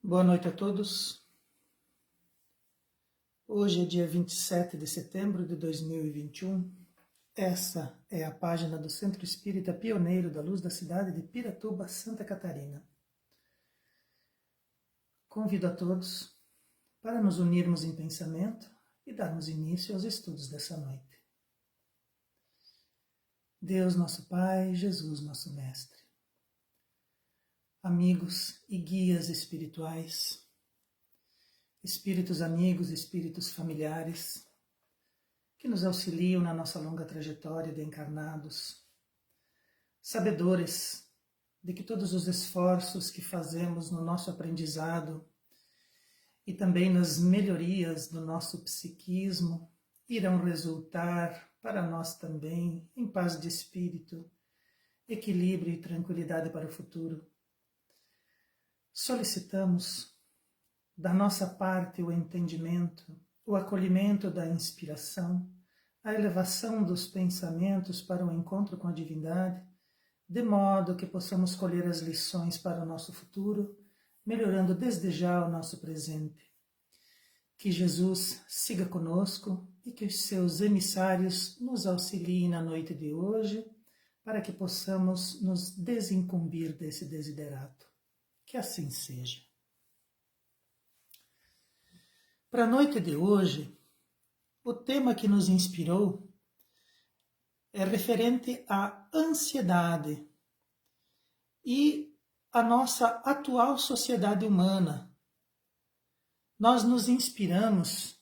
Boa noite a todos. Hoje é dia 27 de setembro de 2021. Essa é a página do Centro Espírita Pioneiro da Luz da cidade de Piratuba, Santa Catarina. Convido a todos para nos unirmos em pensamento e darmos início aos estudos dessa noite. Deus nosso Pai, Jesus nosso Mestre, amigos e guias espirituais, espíritos amigos, espíritos familiares, que nos auxiliam na nossa longa trajetória de encarnados, sabedores de que todos os esforços que fazemos no nosso aprendizado e também nas melhorias do nosso psiquismo irão resultar para nós também em paz de espírito, equilíbrio e tranquilidade para o futuro. Solicitamos da nossa parte o entendimento, o acolhimento da inspiração, a elevação dos pensamentos para o encontro com a divindade, de modo que possamos colher as lições para o nosso futuro, melhorando desde já o nosso presente. Que Jesus siga conosco e que os seus emissários nos auxiliem na noite de hoje, para que possamos nos desincumbir desse desiderato. Que assim seja. Para a noite de hoje, o tema que nos inspirou é referente à ansiedade e à nossa atual sociedade humana. Nós nos inspiramos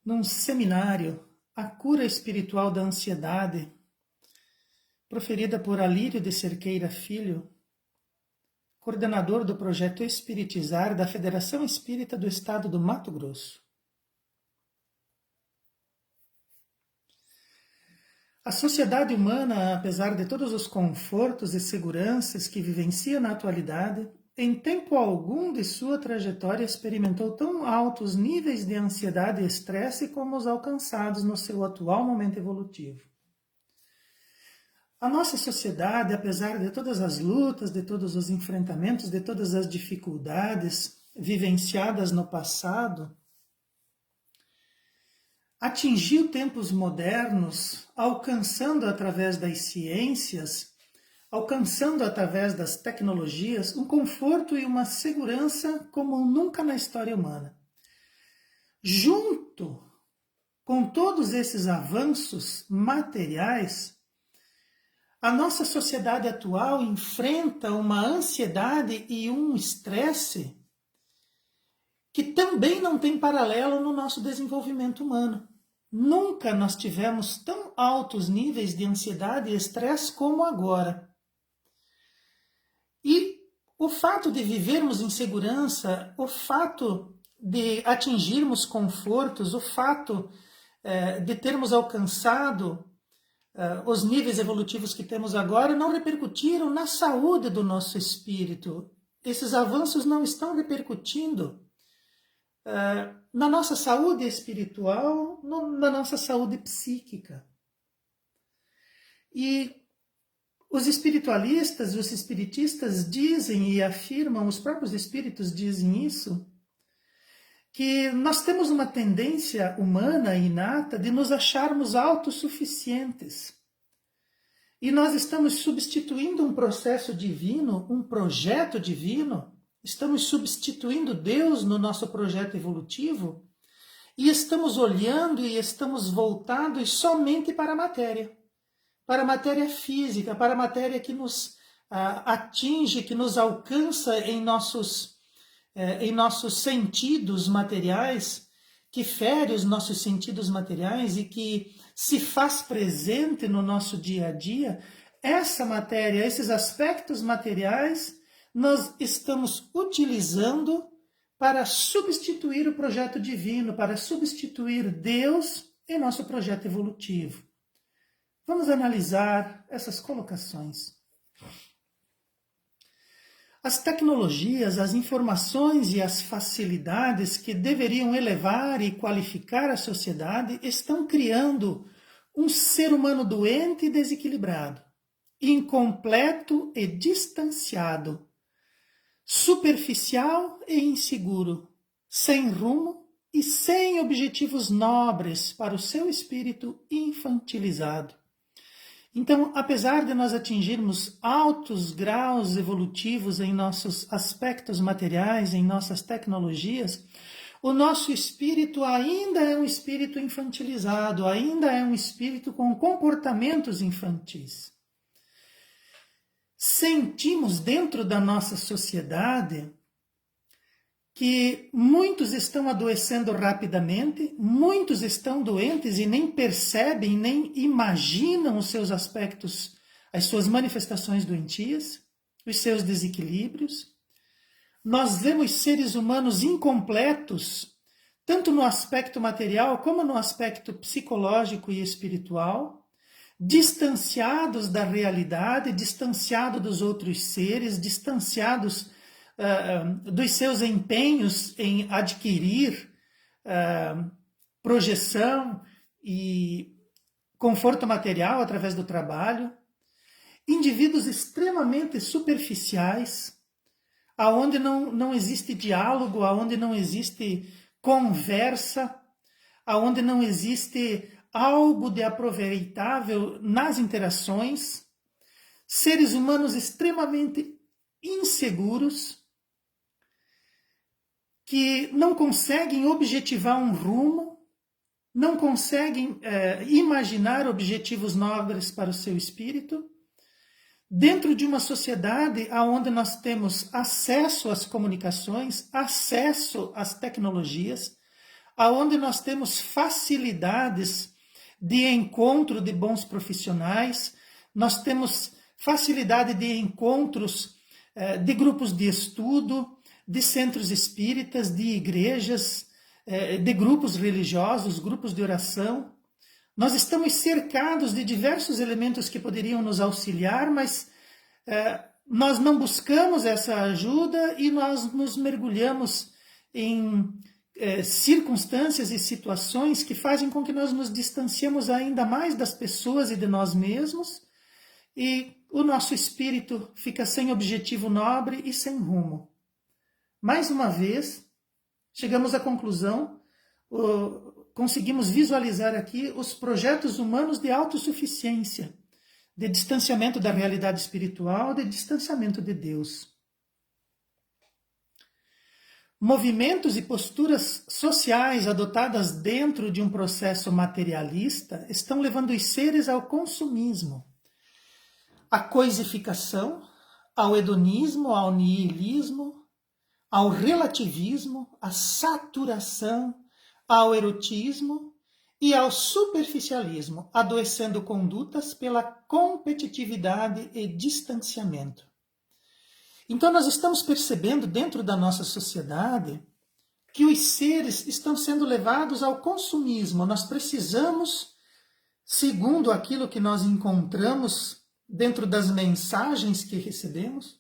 num seminário, A Cura Espiritual da Ansiedade, proferida por Alírio de Cerqueira Filho, coordenador do projeto Espiritizar da Federação Espírita do Estado do Mato Grosso. A sociedade humana, apesar de todos os confortos e seguranças que vivencia na atualidade, em tempo algum de sua trajetória experimentou tão altos níveis de ansiedade e estresse como os alcançados no seu atual momento evolutivo. A nossa sociedade, apesar de todas as lutas, de todos os enfrentamentos, de todas as dificuldades vivenciadas no passado, atingiu tempos modernos, alcançando através das ciências, alcançando através das tecnologias um conforto e uma segurança como nunca na história humana. Junto com todos esses avanços materiais, a nossa sociedade atual enfrenta uma ansiedade e um estresse que também não tem paralelo no nosso desenvolvimento humano. Nunca nós tivemos tão altos níveis de ansiedade e estresse como agora. E o fato de vivermos em segurança, o fato de atingirmos confortos, o fato de termos alcançado os níveis evolutivos que temos agora não repercutiram na saúde do nosso espírito. Esses avanços não estão repercutindo na nossa saúde espiritual, na nossa saúde psíquica. E os espiritualistas e os espiritistas dizem e afirmam, os próprios espíritos dizem isso, que nós temos uma tendência humana inata de nos acharmos autossuficientes. E nós estamos substituindo um processo divino, um projeto divino, estamos substituindo Deus no nosso projeto evolutivo e estamos olhando e estamos voltados somente para a matéria física, para a matéria que nos atinge, que nos alcança em nossos sentidos materiais, que fere os nossos sentidos materiais e que se faz presente no nosso dia a dia. Essa matéria, esses aspectos materiais, nós estamos utilizando para substituir o projeto divino, para substituir Deus em nosso projeto evolutivo. Vamos analisar essas colocações. As tecnologias, as informações e as facilidades que deveriam elevar e qualificar a sociedade estão criando um ser humano doente e desequilibrado, incompleto e distanciado, superficial e inseguro, sem rumo e sem objetivos nobres para o seu espírito infantilizado. Então, apesar de nós atingirmos altos graus evolutivos em nossos aspectos materiais, em nossas tecnologias, o nosso espírito ainda é um espírito infantilizado, ainda é um espírito com comportamentos infantis. Sentimos dentro da nossa sociedade que muitos estão adoecendo rapidamente, muitos estão doentes e nem percebem, nem imaginam os seus aspectos, as suas manifestações doentias, os seus desequilíbrios. Nós vemos seres humanos incompletos, tanto no aspecto material como no aspecto psicológico e espiritual, distanciados da realidade, distanciados dos outros seres, distanciados dos seus empenhos em adquirir projeção e conforto material através do trabalho, indivíduos extremamente superficiais, aonde não existe diálogo, aonde não existe conversa, aonde não existe algo de aproveitável nas interações, seres humanos extremamente inseguros, que não conseguem objetivar um rumo, não conseguem imaginar objetivos nobres para o seu espírito, dentro de uma sociedade onde nós temos acesso às comunicações, acesso às tecnologias, onde nós temos facilidades de encontro de bons profissionais, nós temos facilidade de encontros de grupos de estudo, de centros espíritas, de igrejas, de grupos religiosos, grupos de oração. Nós estamos cercados de diversos elementos que poderiam nos auxiliar, mas nós não buscamos essa ajuda e nós nos mergulhamos em circunstâncias e situações que fazem com que nós nos distanciemos ainda mais das pessoas e de nós mesmos, e o nosso espírito fica sem objetivo nobre e sem rumo. Mais uma vez, chegamos à conclusão, conseguimos visualizar aqui os projetos humanos de autossuficiência, de distanciamento da realidade espiritual, de distanciamento de Deus. Movimentos e posturas sociais adotadas dentro de um processo materialista estão levando os seres ao consumismo, à coisificação, ao hedonismo, ao nihilismo, ao relativismo, à saturação, ao erotismo e ao superficialismo, adoecendo condutas pela competitividade e distanciamento. Então nós estamos percebendo dentro da nossa sociedade que os seres estão sendo levados ao consumismo. Nós precisamos, segundo aquilo que nós encontramos dentro das mensagens que recebemos,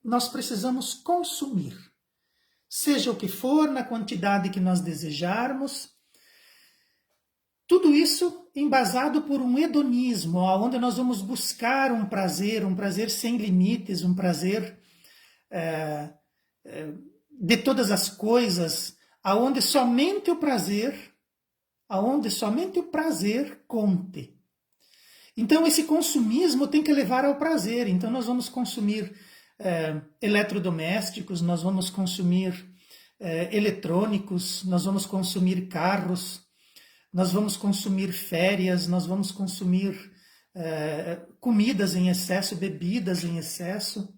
nós precisamos consumir, seja o que for, na quantidade que nós desejarmos. Tudo isso embasado por um hedonismo, onde nós vamos buscar um prazer sem limites, um prazer de todas as coisas, aonde somente o prazer conte. Então esse consumismo tem que levar ao prazer. Então nós vamos consumir eletrodomésticos, nós vamos consumir eletrônicos, nós vamos consumir carros, nós vamos consumir férias, nós vamos consumir comidas em excesso, bebidas em excesso,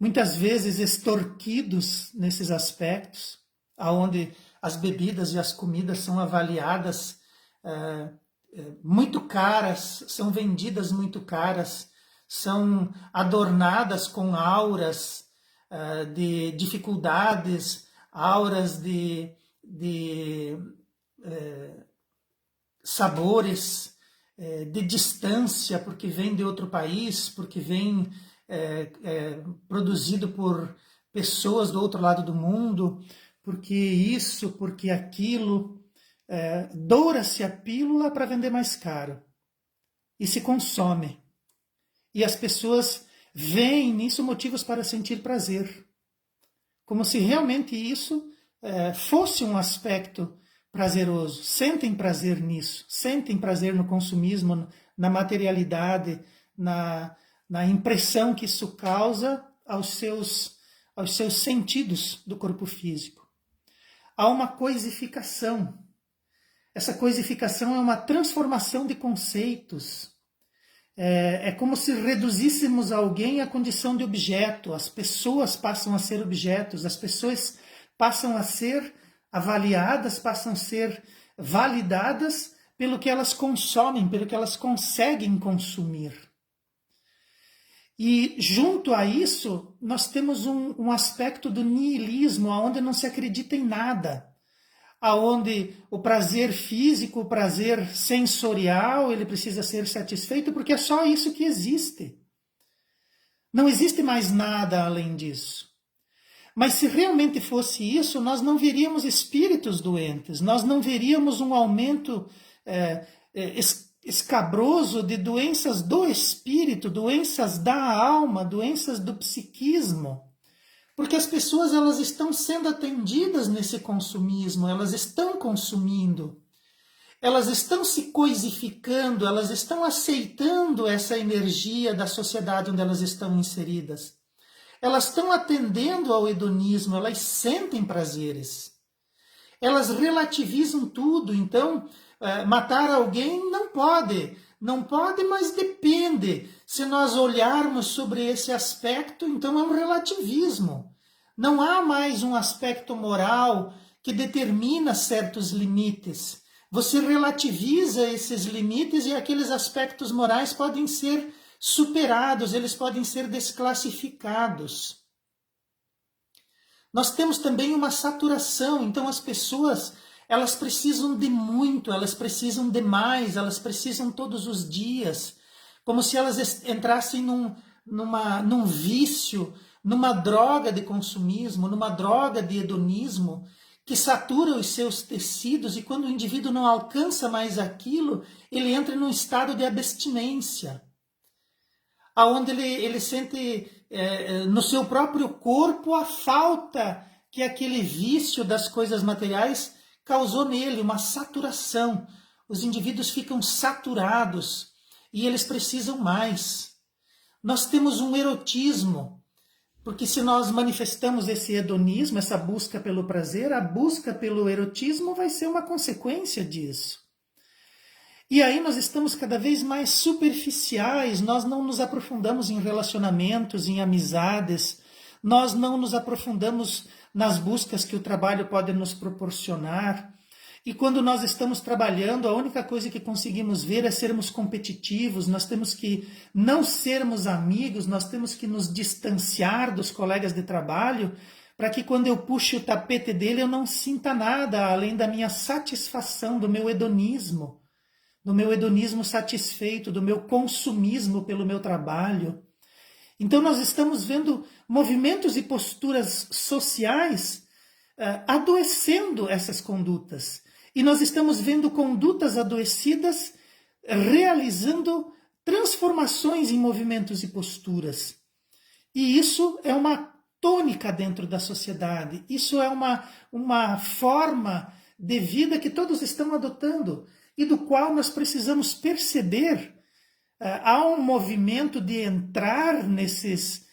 muitas vezes extorquidos nesses aspectos, onde as bebidas e as comidas são avaliadas muito caras, são vendidas muito caras, são adornadas com auras de dificuldades, auras de sabores, de distância, porque vem de outro país, porque vem produzido por pessoas do outro lado do mundo, porque isso, porque aquilo. Doura-se a pílula para vender mais caro e se consome. E as pessoas veem nisso motivos para sentir prazer. como se realmente isso fosse um aspecto prazeroso. Sentem prazer nisso, sentem prazer no consumismo, na materialidade, na impressão que isso causa aos seus sentidos do corpo físico. Há uma coisificação. Essa coisificação é uma transformação de conceitos. É como se reduzíssemos alguém à condição de objeto. As pessoas passam a ser objetos, as pessoas passam a ser avaliadas, passam a ser validadas pelo que elas consomem, pelo que elas conseguem consumir. E junto a isso, nós temos um aspecto do niilismo, onde não se acredita em nada. Aonde o prazer físico, o prazer sensorial, ele precisa ser satisfeito porque é só isso que existe. Não existe mais nada além disso. Mas se realmente fosse isso, nós não veríamos espíritos doentes, nós não veríamos um aumento escabroso de doenças do espírito, doenças da alma, doenças do psiquismo. Porque as pessoas elas estão sendo atendidas nesse consumismo, elas estão consumindo, elas estão se coisificando, elas estão aceitando essa energia da sociedade onde elas estão inseridas. Elas estão atendendo ao hedonismo, elas sentem prazeres. Elas relativizam tudo, então matar alguém não pode, mas depende. Se nós olharmos sobre esse aspecto, então é um relativismo. Não há mais um aspecto moral que determina certos limites. Você relativiza esses limites e aqueles aspectos morais podem ser superados, eles podem ser desclassificados. Nós temos também uma saturação, então as pessoas elas precisam de muito, elas precisam de mais, elas precisam todos os dias, como se elas entrassem num vício, numa droga de consumismo, numa droga de hedonismo, que satura os seus tecidos, e quando o indivíduo não alcança mais aquilo, ele entra num estado de abstinência, onde ele sente no seu próprio corpo a falta que aquele vício das coisas materiais causou nele, uma saturação. Os indivíduos ficam saturados e eles precisam mais. Nós temos um erotismo, porque se nós manifestamos esse hedonismo, essa busca pelo prazer, a busca pelo erotismo vai ser uma consequência disso. E aí nós estamos cada vez mais superficiais, nós não nos aprofundamos em relacionamentos, em amizades, nós não nos aprofundamos nas buscas que o trabalho pode nos proporcionar. E quando nós estamos trabalhando, a única coisa que conseguimos ver é sermos competitivos, nós temos que não sermos amigos, nós temos que nos distanciar dos colegas de trabalho, para que quando eu puxe o tapete dele eu não sinta nada além da minha satisfação, do meu hedonismo satisfeito, do meu consumismo pelo meu trabalho. Então nós estamos vendo movimentos e posturas sociais adoecendo essas condutas. E nós estamos vendo condutas adoecidas realizando transformações em movimentos e posturas. E isso é uma tônica dentro da sociedade. Isso é uma forma de vida que todos estão adotando e do qual nós precisamos perceber. Há um movimento de entrar nessas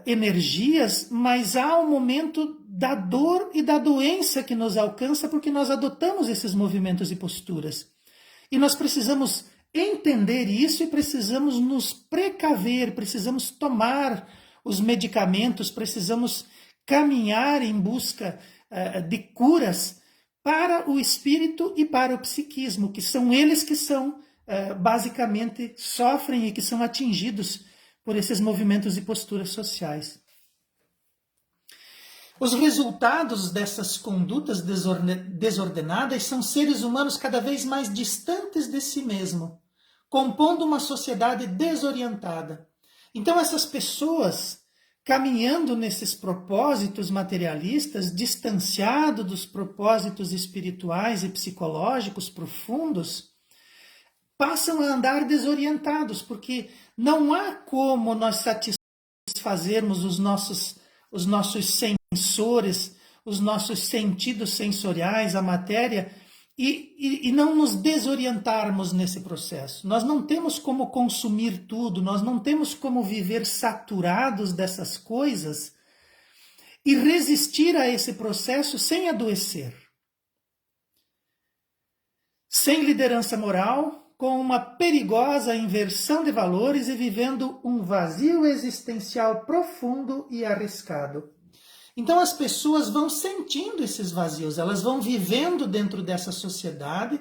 energias, mas há um momento da dor e da doença que nos alcança porque nós adotamos esses movimentos e posturas. E nós precisamos entender isso e precisamos nos precaver, precisamos tomar os medicamentos, precisamos caminhar em busca de curas para o espírito e para o psiquismo, que são eles que basicamente sofrem e que são atingidos por esses movimentos e posturas sociais. Os resultados dessas condutas desordenadas são seres humanos cada vez mais distantes de si mesmo, compondo uma sociedade desorientada. Então essas pessoas, caminhando nesses propósitos materialistas, distanciado dos propósitos espirituais e psicológicos profundos, passam a andar desorientados, porque não há como nós satisfazermos os nossos os nossos sensores, os nossos sentidos sensoriais, a matéria, e não nos desorientarmos nesse processo. Nós não temos como consumir tudo, nós não temos como viver saturados dessas coisas e resistir a esse processo sem adoecer. Sem liderança moral, com uma perigosa inversão de valores e vivendo um vazio existencial profundo e arriscado. Então as pessoas vão sentindo esses vazios, elas vão vivendo dentro dessa sociedade,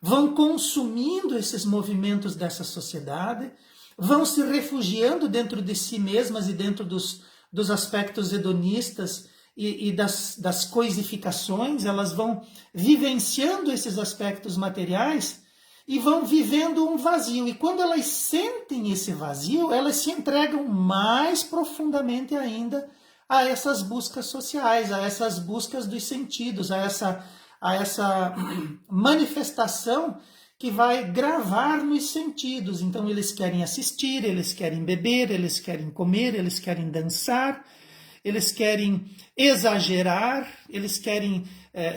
vão consumindo esses movimentos dessa sociedade, vão se refugiando dentro de si mesmas e dentro dos aspectos hedonistas e das coisificações, elas vão vivenciando esses aspectos materiais e vão vivendo um vazio. E quando elas sentem esse vazio, elas se entregam mais profundamente ainda a essas buscas sociais, a essas buscas dos sentidos, a essa manifestação que vai gravar nos sentidos. Então eles querem assistir, eles querem beber, eles querem comer, eles querem dançar, eles querem exagerar, eles querem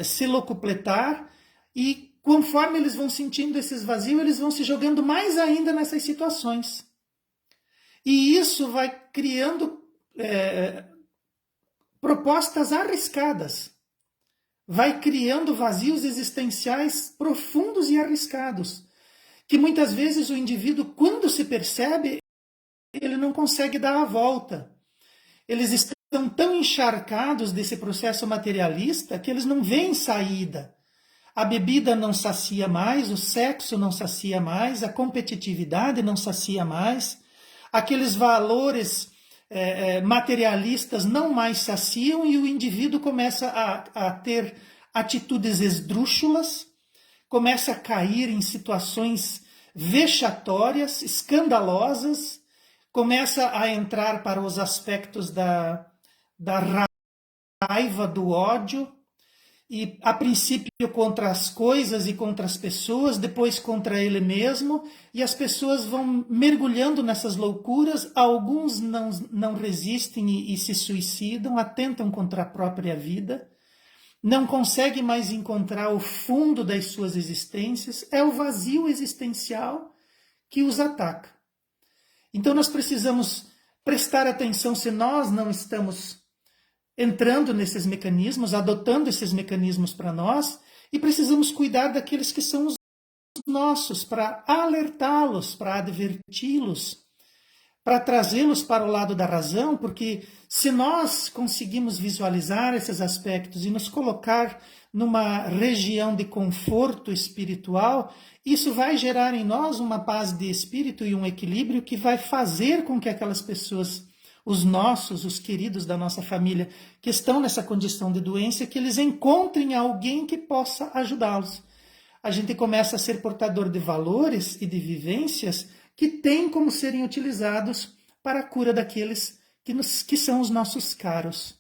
se locupletar, e conforme eles vão sentindo esses vazios, eles vão se jogando mais ainda nessas situações. E isso vai criando propostas arriscadas, vai criando vazios existenciais profundos e arriscados, que muitas vezes o indivíduo, quando se percebe, ele não consegue dar a volta. Eles estão tão encharcados desse processo materialista que eles não veem saída. A bebida não sacia mais, o sexo não sacia mais, a competitividade não sacia mais, aqueles valores materialistas não mais saciam, e o indivíduo começa a ter atitudes esdrúxulas, começa a cair em situações vexatórias, escandalosas, começa a entrar para os aspectos da raiva, do ódio, e a princípio contra as coisas e contra as pessoas, depois contra ele mesmo, e as pessoas vão mergulhando nessas loucuras. Alguns não resistem e se suicidam, atentam contra a própria vida, não conseguem mais encontrar o fundo das suas existências. É o vazio existencial que os ataca. Então nós precisamos prestar atenção se nós não estamos entrando nesses mecanismos, adotando esses mecanismos para nós, e precisamos cuidar daqueles que são os nossos, para alertá-los, para adverti-los, para trazê-los para o lado da razão, porque se nós conseguimos visualizar esses aspectos e nos colocar numa região de conforto espiritual, isso vai gerar em nós uma paz de espírito e um equilíbrio que vai fazer com que aquelas pessoas, os nossos, os queridos da nossa família, que estão nessa condição de doença, que eles encontrem alguém que possa ajudá-los. A gente começa a ser portador de valores e de vivências que têm como serem utilizados para a cura daqueles que são os nossos caros.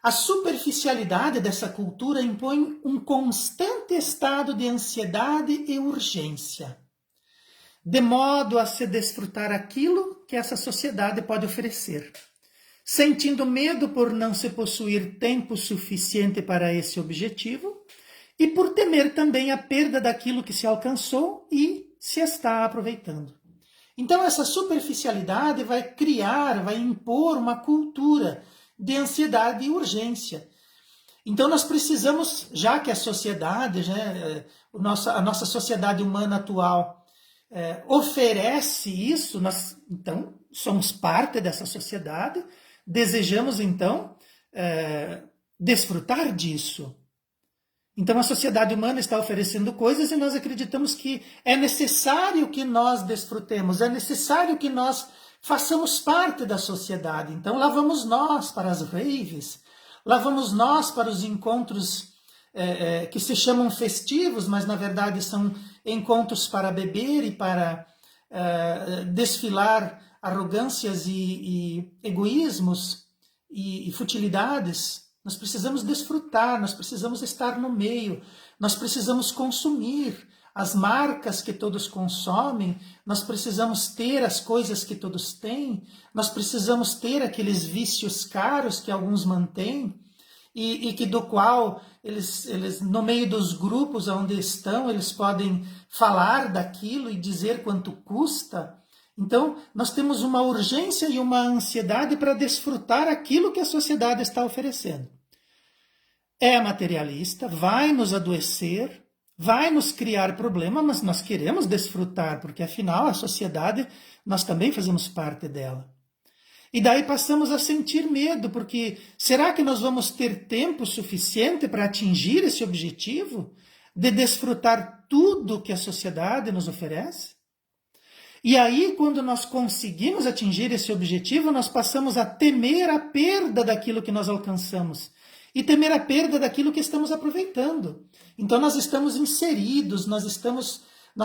A superficialidade dessa cultura impõe um constante estado de ansiedade e urgência, de modo a se desfrutar aquilo que essa sociedade pode oferecer, sentindo medo por não se possuir tempo suficiente para esse objetivo e por temer também a perda daquilo que se alcançou e se está aproveitando. Então essa superficialidade vai criar, vai impor uma cultura de ansiedade e urgência. Então nós precisamos, já que a sociedade, a nossa sociedade humana atual oferece isso, nós então somos parte dessa sociedade, desejamos então desfrutar disso. Então a sociedade humana está oferecendo coisas e nós acreditamos que é necessário que nós desfrutemos, é necessário que nós façamos parte da sociedade. Então lá vamos nós para as raves, lá vamos nós para os encontros que se chamam festivos, mas na verdade são encontros para beber e para desfilar arrogâncias e egoísmos e futilidades. Nós precisamos desfrutar, nós precisamos estar no meio, nós precisamos consumir as marcas que todos consomem, nós precisamos ter as coisas que todos têm, nós precisamos ter aqueles vícios caros que alguns mantêm, e que do qual eles, no meio dos grupos onde estão, eles podem falar daquilo e dizer quanto custa. Então, nós temos uma urgência e uma ansiedade para desfrutar aquilo que a sociedade está oferecendo. É materialista, vai nos adoecer, vai nos criar problema, mas nós queremos desfrutar, porque afinal a sociedade, nós também fazemos parte dela. E daí passamos a sentir medo, porque será que nós vamos ter tempo suficiente para atingir esse objetivo de desfrutar tudo que a sociedade nos oferece? E aí, quando nós conseguimos atingir esse objetivo, nós passamos a temer a perda daquilo que nós alcançamos e temer a perda daquilo que estamos aproveitando. Então nós estamos inseridos, nós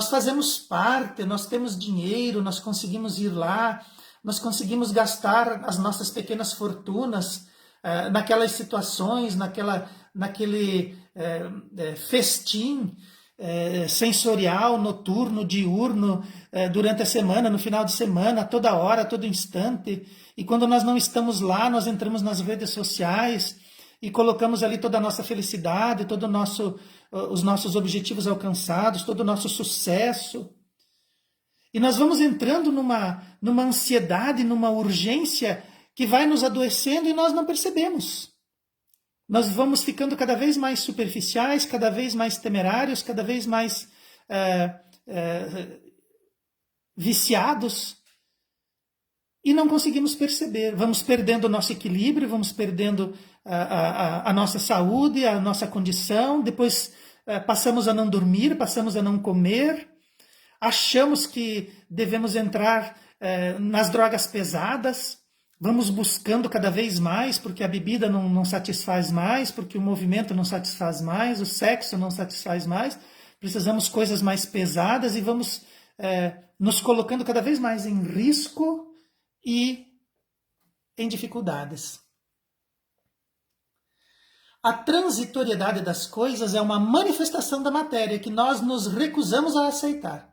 fazemos parte, nós temos dinheiro, nós conseguimos ir lá, nós conseguimos gastar as nossas pequenas fortunas naquelas situações, naquele festim sensorial, noturno, diurno, durante a semana, no final de semana, a toda hora, a todo instante. E quando nós não estamos lá, nós entramos nas redes sociais e colocamos ali toda a nossa felicidade, os nossos objetivos alcançados, todo o nosso sucesso. E nós vamos entrando numa ansiedade, numa urgência que vai nos adoecendo e nós não percebemos. Nós vamos ficando cada vez mais superficiais, cada vez mais temerários, cada vez mais viciados e não conseguimos perceber. Vamos perdendo o nosso equilíbrio, vamos perdendo a nossa saúde, a nossa condição, depois passamos a não dormir, passamos a não comer. Achamos que devemos entrar nas drogas pesadas, vamos buscando cada vez mais, porque a bebida não satisfaz mais, porque o movimento não satisfaz mais, o sexo não satisfaz mais, precisamos coisas mais pesadas e vamos nos colocando cada vez mais em risco e em dificuldades. A transitoriedade das coisas é uma manifestação da matéria que nós nos recusamos a aceitar,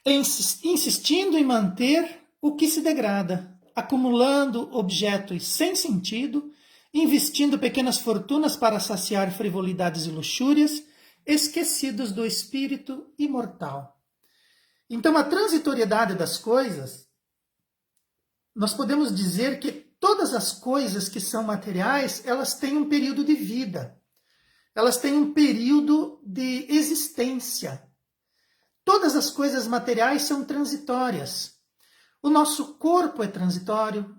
insistindo em manter o que se degrada, acumulando objetos sem sentido, investindo pequenas fortunas para saciar frivolidades e luxúrias, esquecidos do espírito imortal. Então, a transitoriedade das coisas, nós podemos dizer que todas as coisas que são materiais, elas têm um período de vida, elas têm um período de existência. Todas as coisas materiais são transitórias. O nosso corpo é transitório,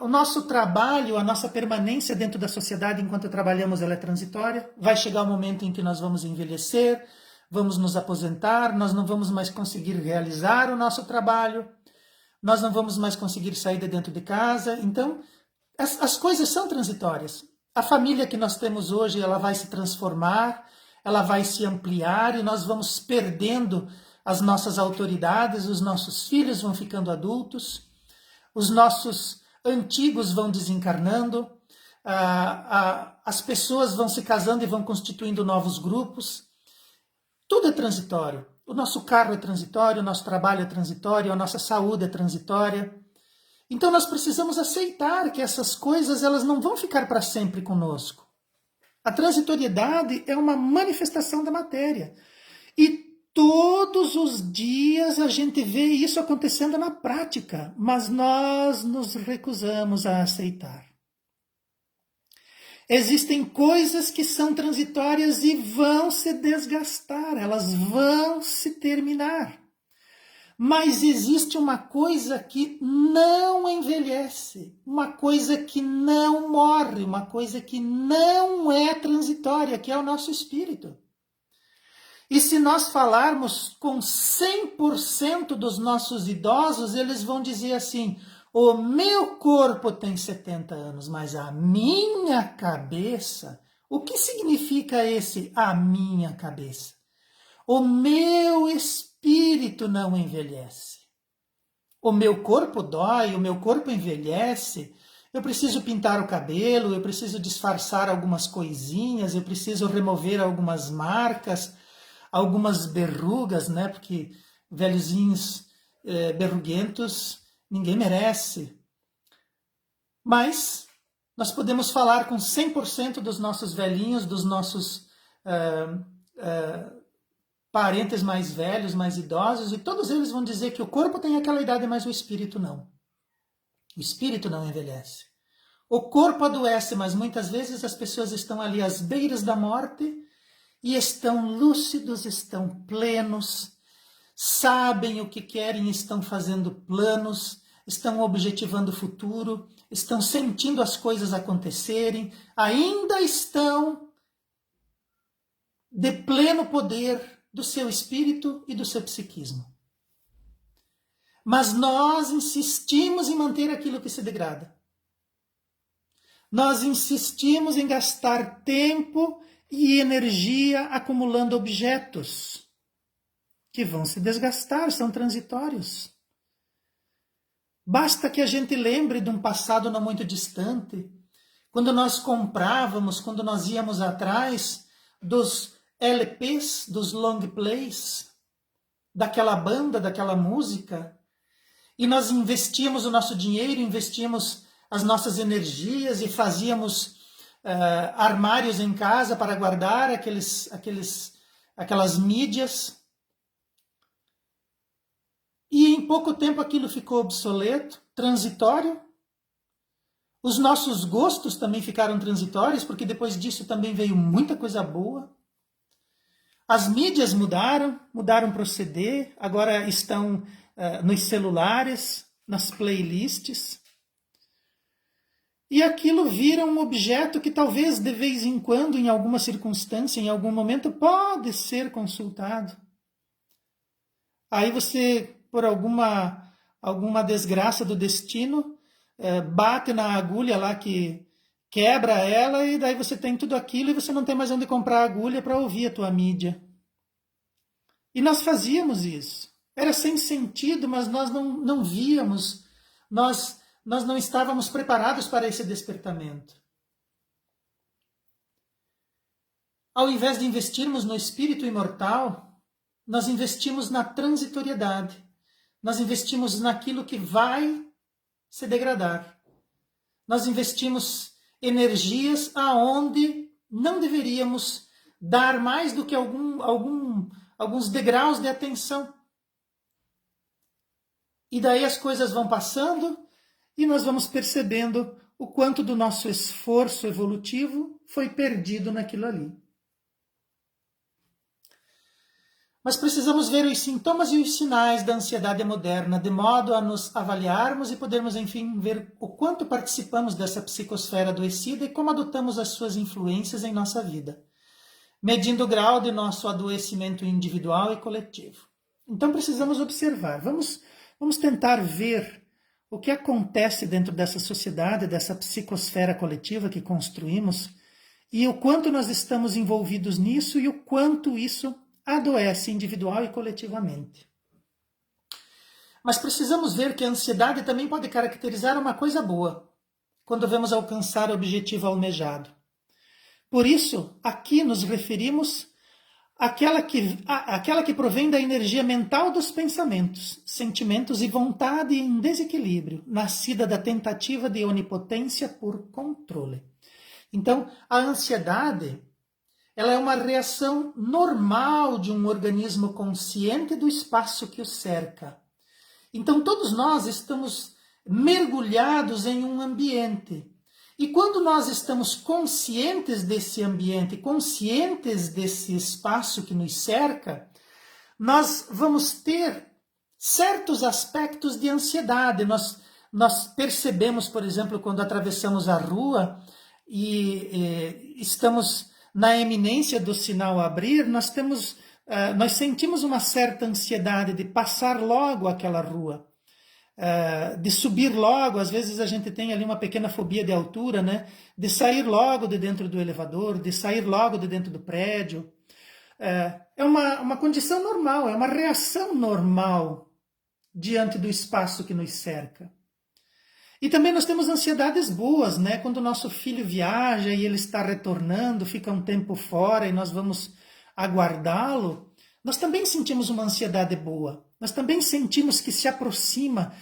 o nosso trabalho, a nossa permanência dentro da sociedade enquanto trabalhamos, ela é transitória. Vai chegar o momento em que nós vamos envelhecer, vamos nos aposentar, nós não vamos mais conseguir realizar o nosso trabalho, nós não vamos mais conseguir sair de dentro de casa. Então, as coisas são transitórias. A família que nós temos hoje, ela vai se transformar, ela vai se ampliar e nós vamos perdendo as nossas autoridades, os nossos filhos vão ficando adultos, os nossos antigos vão desencarnando, as pessoas vão se casando e vão constituindo novos grupos. Tudo é transitório. O nosso carro é transitório, o nosso trabalho é transitório, a nossa saúde é transitória. Então nós precisamos aceitar que essas coisas elas não vão ficar para sempre conosco. A transitoriedade é uma manifestação da matéria. E todos os dias a gente vê isso acontecendo na prática, mas nós nos recusamos a aceitar. Existem coisas que são transitórias e vão se desgastar, elas vão se terminar. Mas existe uma coisa que não envelhece, uma coisa que não morre, uma coisa que não é transitória, que é o nosso espírito. E se nós falarmos com 100% dos nossos idosos, eles vão dizer assim: o meu corpo tem 70 anos, mas a minha cabeça... O que significa a minha cabeça? O meu espírito não envelhece. O meu corpo dói, o meu corpo envelhece. Eu preciso pintar o cabelo, eu preciso disfarçar algumas coisinhas, eu preciso remover algumas marcas. algumas berrugas, né? Porque velhozinhos berruguentos ninguém merece. Mas nós podemos falar com 100% dos nossos velhinhos, dos nossos parentes mais velhos, mais idosos, e todos eles vão dizer que o corpo tem aquela idade, mas o espírito não. O espírito não envelhece. O corpo adoece, mas muitas vezes as pessoas estão ali às beiras da morte e estão lúcidos, estão plenos, sabem o que querem, estão fazendo planos, estão objetivando o futuro, estão sentindo as coisas acontecerem, ainda estão de pleno poder do seu espírito e do seu psiquismo. Mas nós insistimos em manter aquilo que se degrada. Nós insistimos em gastar tempo e energia acumulando objetos que vão se desgastar, são transitórios. Basta que a gente lembre de um passado não muito distante, quando nós comprávamos, quando nós íamos atrás dos LPs, dos long plays, daquela banda, daquela música, e nós investíamos o nosso dinheiro, investíamos as nossas energias e fazíamos armários em casa para guardar aquelas mídias. E em pouco tempo aquilo ficou obsoleto, transitório. Os nossos gostos também ficaram transitórios, porque depois disso também veio muita coisa boa. As mídias mudaram para o CD, agora estão nos celulares, nas playlists. E aquilo vira um objeto que talvez de vez em quando, em alguma circunstância, em algum momento, pode ser consultado. Aí você, por alguma desgraça do destino, bate na agulha lá que quebra ela, e daí você tem tudo aquilo e você não tem mais onde comprar agulha para ouvir a tua mídia. E nós fazíamos isso. Era sem sentido, mas nós não víamos, nós não estávamos preparados para esse despertamento. Ao invés de investirmos no espírito imortal, nós investimos na transitoriedade. Nós investimos naquilo que vai se degradar. Nós investimos energias aonde não deveríamos dar mais do que alguns degraus de atenção. E daí as coisas vão passando e nós vamos percebendo o quanto do nosso esforço evolutivo foi perdido naquilo ali. Mas precisamos ver os sintomas e os sinais da ansiedade moderna, de modo a nos avaliarmos e podermos, enfim, ver o quanto participamos dessa psicosfera adoecida e como adotamos as suas influências em nossa vida, medindo o grau de nosso adoecimento individual e coletivo. Então precisamos observar, vamos tentar ver o que acontece dentro dessa sociedade, dessa psicosfera coletiva que construímos, e o quanto nós estamos envolvidos nisso e o quanto isso adoece individual e coletivamente. Mas precisamos ver que a ansiedade também pode caracterizar uma coisa boa, quando vamos alcançar o objetivo almejado. Por isso, aqui nos referimos àquela que provém da energia mental dos pensamentos, sentimentos e vontade em desequilíbrio, nascida da tentativa de onipotência por controle. Então, a ansiedade, ela é uma reação normal de um organismo consciente do espaço que o cerca. Então, todos nós estamos mergulhados em um ambiente. E quando nós estamos conscientes desse ambiente, conscientes desse espaço que nos cerca, nós vamos ter certos aspectos de ansiedade. Nós percebemos, por exemplo, quando atravessamos a rua e estamos na eminência do sinal abrir, nós sentimos uma certa ansiedade de passar logo aquela rua. De subir logo, às vezes a gente tem ali uma pequena fobia de altura, né? De sair logo de dentro do elevador, de sair logo de dentro do prédio. É uma condição normal, é uma reação normal diante do espaço que nos cerca. E também nós temos ansiedades boas, né? Quando o nosso filho viaja e ele está retornando, fica um tempo fora e nós vamos aguardá-lo, nós também sentimos uma ansiedade boa. Nós também sentimos que se aproxima,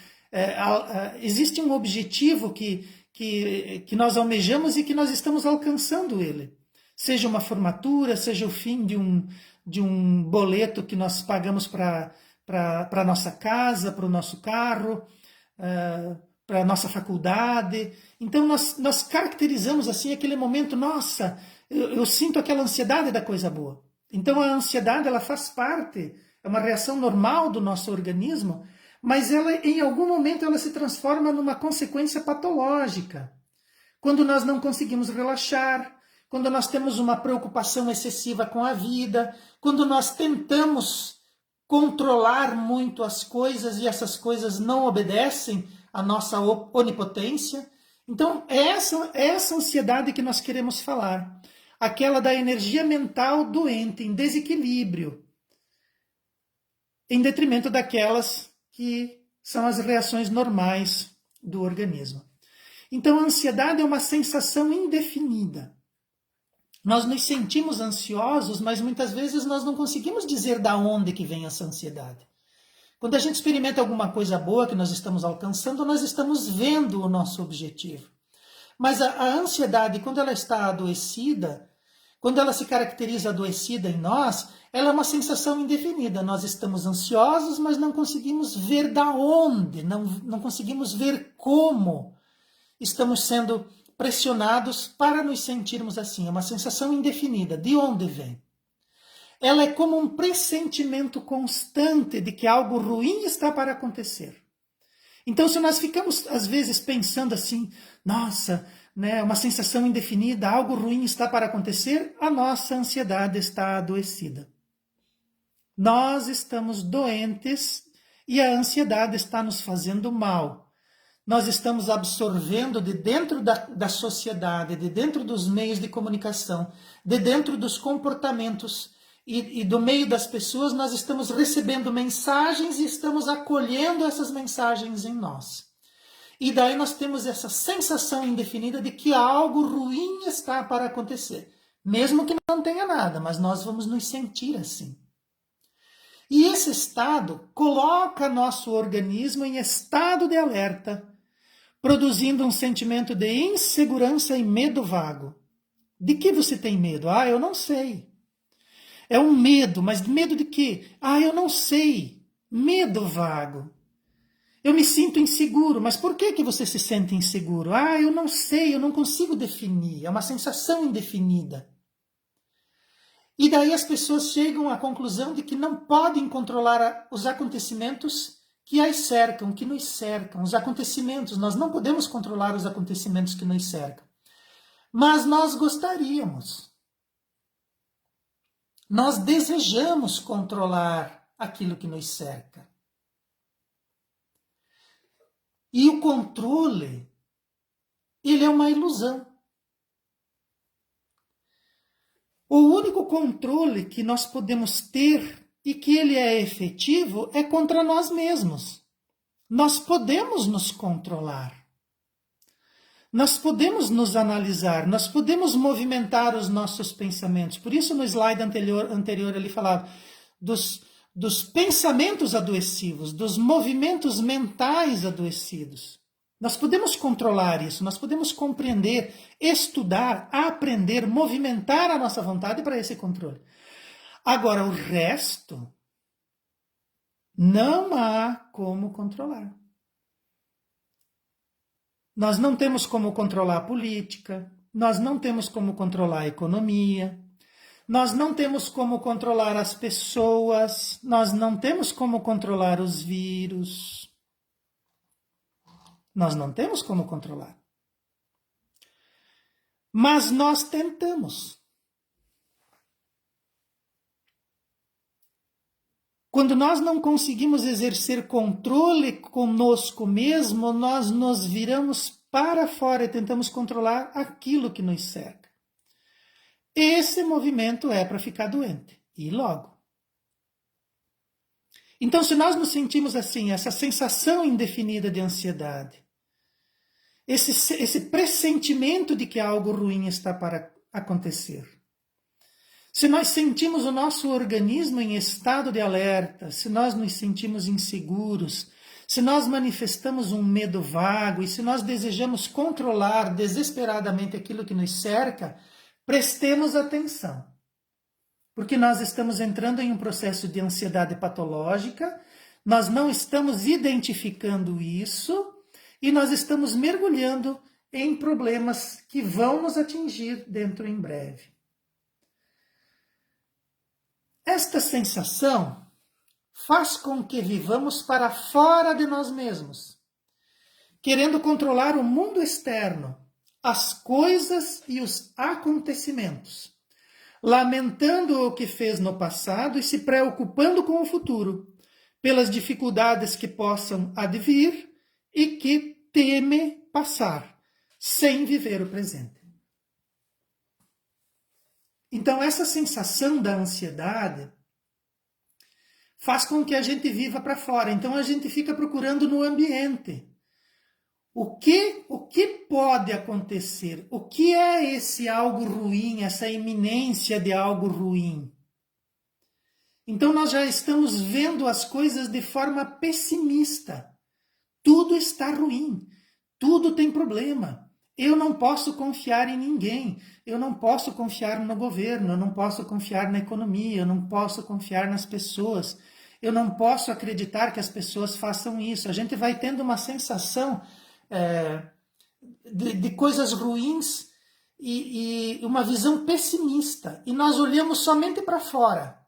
existe um objetivo que nós almejamos e que nós estamos alcançando ele. Seja uma formatura, seja o fim de um boleto que nós pagamos para a nossa casa, para o nosso carro, para a nossa faculdade. Então nós caracterizamos assim aquele momento, nossa, eu sinto aquela ansiedade da coisa boa. Então a ansiedade, ela faz parte, é uma reação normal do nosso organismo, mas ela, em algum momento, ela se transforma numa consequência patológica. Quando nós não conseguimos relaxar, quando nós temos uma preocupação excessiva com a vida, quando nós tentamos controlar muito as coisas e essas coisas não obedecem à nossa onipotência. Então, é essa ansiedade que nós queremos falar. Aquela da energia mental doente, em desequilíbrio, em detrimento daquelas que são as reações normais do organismo. Então, a ansiedade é uma sensação indefinida. Nós nos sentimos ansiosos, mas muitas vezes nós não conseguimos dizer de onde que vem essa ansiedade. Quando a gente experimenta alguma coisa boa que nós estamos alcançando, nós estamos vendo o nosso objetivo. Mas a ansiedade, quando ela está adoecida, quando ela se caracteriza adoecida em nós, ela é uma sensação indefinida. Nós estamos ansiosos, mas não conseguimos ver da onde, não conseguimos ver como estamos sendo pressionados para nos sentirmos assim. É uma sensação indefinida. De onde vem? Ela é como um pressentimento constante de que algo ruim está para acontecer. Então, se nós ficamos, às vezes, pensando assim, nossa, né, uma sensação indefinida, algo ruim está para acontecer, a nossa ansiedade está adoecida. Nós estamos doentes e a ansiedade está nos fazendo mal. Nós estamos absorvendo de dentro da sociedade, de dentro dos meios de comunicação, de dentro dos comportamentos e do meio das pessoas, nós estamos recebendo mensagens e estamos acolhendo essas mensagens em nós. E daí nós temos essa sensação indefinida de que algo ruim está para acontecer. Mesmo que não tenha nada, mas nós vamos nos sentir assim. E esse estado coloca nosso organismo em estado de alerta, produzindo um sentimento de insegurança e medo vago. De que você tem medo? Ah, eu não sei. É um medo, mas medo de quê? Ah, eu não sei. Medo vago. Eu me sinto inseguro, mas por que você se sente inseguro? Ah, eu não sei, eu não consigo definir. É uma sensação indefinida. E daí as pessoas chegam à conclusão de que não podem controlar os acontecimentos que as cercam, que nos cercam. Os acontecimentos, nós não podemos controlar os acontecimentos que nos cercam. Mas nós gostaríamos. Nós desejamos controlar aquilo que nos cerca. E o controle, ele é uma ilusão. O único controle que nós podemos ter e que ele é efetivo é contra nós mesmos. Nós podemos nos controlar. Nós podemos nos analisar, nós podemos movimentar os nossos pensamentos. Por isso, no slide anterior ele falava dos pensamentos adoecivos, dos movimentos mentais adoecidos. Nós podemos controlar isso, nós podemos compreender, estudar, aprender, movimentar a nossa vontade para esse controle. Agora, o resto, não há como controlar. Nós não temos como controlar a política, nós não temos como controlar a economia, nós não temos como controlar as pessoas, nós não temos como controlar os vírus. Nós não temos como controlar. Mas nós tentamos. Quando nós não conseguimos exercer controle conosco mesmo, nós nos viramos para fora e tentamos controlar aquilo que nos cerca. Esse movimento é para ficar doente, e logo. Então, se nós nos sentimos assim, essa sensação indefinida de ansiedade, esse pressentimento de que algo ruim está para acontecer, Se nós sentimos o nosso organismo em estado de alerta, se nós nos sentimos inseguros, se nós manifestamos um medo vago e se nós desejamos controlar desesperadamente aquilo que nos cerca, prestemos atenção. Porque nós estamos entrando em um processo de ansiedade patológica, nós não estamos identificando isso e nós estamos mergulhando em problemas que vão nos atingir dentro em breve. Esta sensação faz com que vivamos para fora de nós mesmos, querendo controlar o mundo externo, as coisas e os acontecimentos, lamentando o que fez no passado e se preocupando com o futuro, pelas dificuldades que possam advir e que teme passar, sem viver o presente. Então, essa sensação da ansiedade faz com que a gente viva para fora. Então, a gente fica procurando no ambiente. O que pode acontecer? O que é esse algo ruim, essa iminência de algo ruim? Então, nós já estamos vendo as coisas de forma pessimista. Tudo está ruim. Tudo tem problema. Eu não posso confiar em ninguém, eu não posso confiar no governo, eu não posso confiar na economia, eu não posso confiar nas pessoas, eu não posso acreditar que as pessoas façam isso. A gente vai tendo uma sensação de coisas ruins e uma visão pessimista. E nós olhamos somente para fora.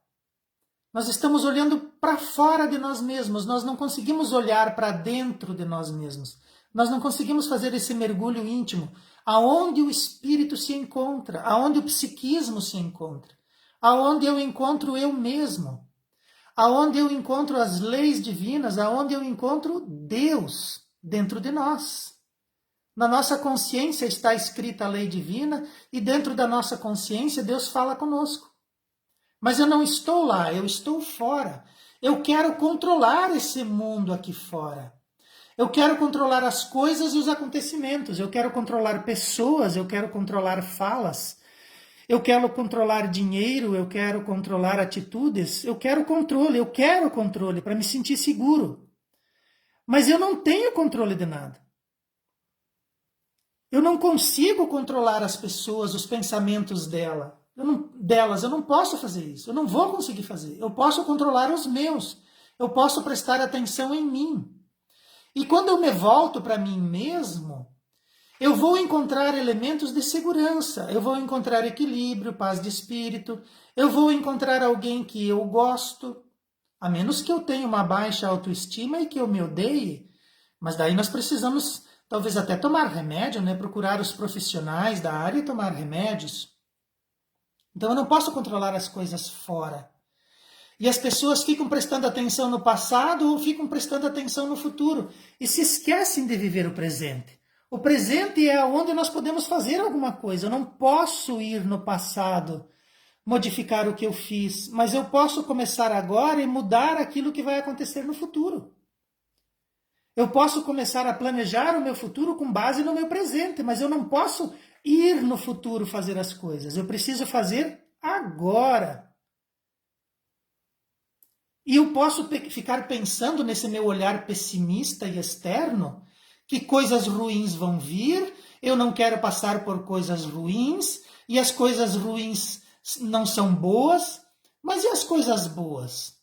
Nós estamos olhando para fora de nós mesmos, nós não conseguimos olhar para dentro de nós mesmos. Nós não conseguimos fazer esse mergulho íntimo, aonde o espírito se encontra, aonde o psiquismo se encontra, aonde eu encontro eu mesmo, aonde eu encontro as leis divinas, aonde eu encontro Deus dentro de nós. Na nossa consciência está escrita a lei divina e dentro da nossa consciência Deus fala conosco. Mas eu não estou lá, eu estou fora. Eu quero controlar esse mundo aqui fora. Eu quero controlar as coisas e os acontecimentos, eu quero controlar pessoas, eu quero controlar falas, eu quero controlar dinheiro, eu quero controlar atitudes, eu quero controle para me sentir seguro. Mas eu não tenho controle de nada. Eu não consigo controlar as pessoas, os pensamentos delas, eu não posso fazer isso, eu não vou conseguir fazer. Eu posso controlar os meus, eu posso prestar atenção em mim. E quando eu me volto para mim mesmo, eu vou encontrar elementos de segurança, eu vou encontrar equilíbrio, paz de espírito, eu vou encontrar alguém que eu gosto, a menos que eu tenha uma baixa autoestima e que eu me odeie, mas daí nós precisamos talvez até tomar remédio, né? Procurar os profissionais da área e tomar remédios. Então eu não posso controlar as coisas fora. E as pessoas ficam prestando atenção no passado ou ficam prestando atenção no futuro e se esquecem de viver o presente. O presente é onde nós podemos fazer alguma coisa. Eu não posso ir no passado, modificar o que eu fiz, mas eu posso começar agora e mudar aquilo que vai acontecer no futuro. Eu posso começar a planejar o meu futuro com base no meu presente, mas eu não posso ir no futuro fazer as coisas. Eu preciso fazer agora. E eu posso ficar pensando nesse meu olhar pessimista e externo, que coisas ruins vão vir, eu não quero passar por coisas ruins, e as coisas ruins não são boas, mas e as coisas boas?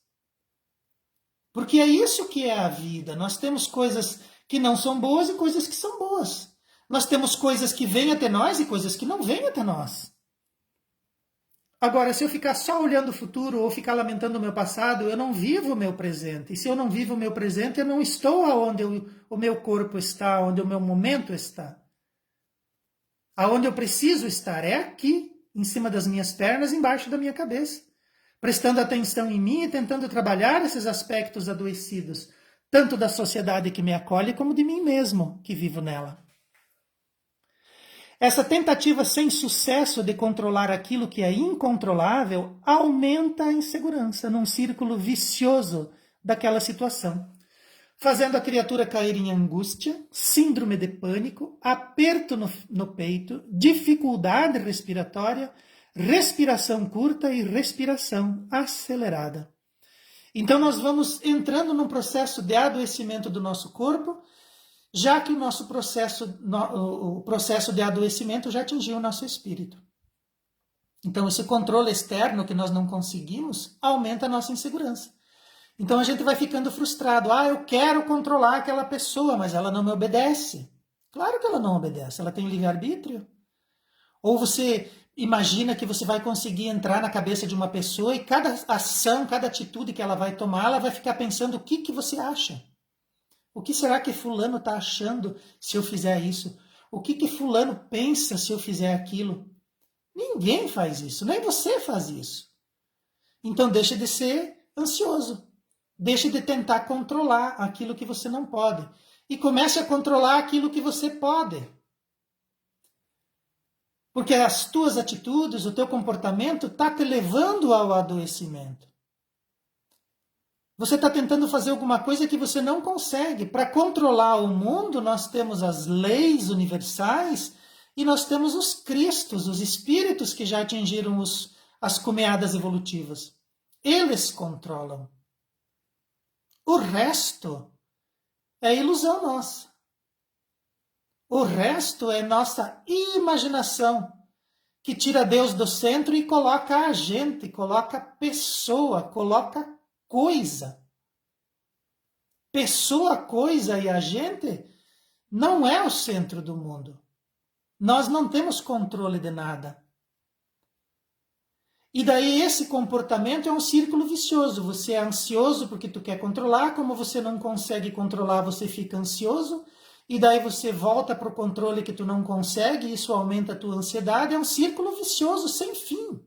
Porque é isso que é a vida. Nós temos coisas que não são boas e coisas que são boas. Nós temos coisas que vêm até nós e coisas que não vêm até nós. Agora, se eu ficar só olhando o futuro ou ficar lamentando o meu passado, eu não vivo o meu presente. E se eu não vivo o meu presente, eu não estou aonde o meu corpo está, onde o meu momento está. Aonde eu preciso estar é aqui, em cima das minhas pernas, embaixo da minha cabeça. Prestando atenção em mim e tentando trabalhar esses aspectos adoecidos, tanto da sociedade que me acolhe, como de mim mesmo, que vivo nela. Essa tentativa sem sucesso de controlar aquilo que é incontrolável aumenta a insegurança num círculo vicioso daquela situação, fazendo a criatura cair em angústia, síndrome de pânico, aperto no peito, dificuldade respiratória, respiração curta e respiração acelerada. Então nós vamos entrando num processo de adoecimento do nosso corpo, já que o processo de adoecimento já atingiu o nosso espírito. Então esse controle externo que nós não conseguimos aumenta a nossa insegurança. Então a gente vai ficando frustrado. Eu quero controlar aquela pessoa, mas ela não me obedece. Claro que ela não obedece, ela tem livre-arbítrio. Ou você imagina que você vai conseguir entrar na cabeça de uma pessoa e cada ação, cada atitude que ela vai tomar, ela vai ficar pensando o que você acha. O que será que fulano está achando se eu fizer isso? O que fulano pensa se eu fizer aquilo? Ninguém faz isso, nem você faz isso. Então deixe de ser ansioso. Deixe de tentar controlar aquilo que você não pode. E comece a controlar aquilo que você pode. Porque as tuas atitudes, o teu comportamento está te levando ao adoecimento. Você está tentando fazer alguma coisa que você não consegue. Para controlar o mundo, nós temos as leis universais e nós temos os Cristos, os espíritos que já atingiram as cumeadas evolutivas. Eles controlam. O resto é ilusão nossa. O resto é nossa imaginação, que tira Deus do centro e coloca a gente, coloca pessoa, coloca coisa. Pessoa, coisa e a gente não é o centro do mundo. Nós não temos controle de nada. E daí esse comportamento é um círculo vicioso. Você é ansioso porque tu quer controlar, como você não consegue controlar, você fica ansioso, e daí você volta para o controle que tu não consegue, e isso aumenta a tua ansiedade. É um círculo vicioso sem fim.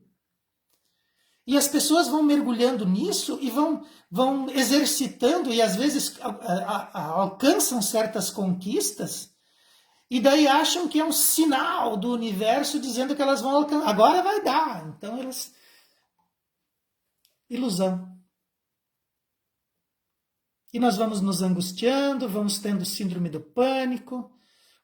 E as pessoas vão mergulhando nisso e vão exercitando, e às vezes alcançam certas conquistas, e daí acham que é um sinal do universo dizendo que elas vão alcançar. Agora vai dar. Então elas... Ilusão. E nós vamos nos angustiando, vamos tendo síndrome do pânico,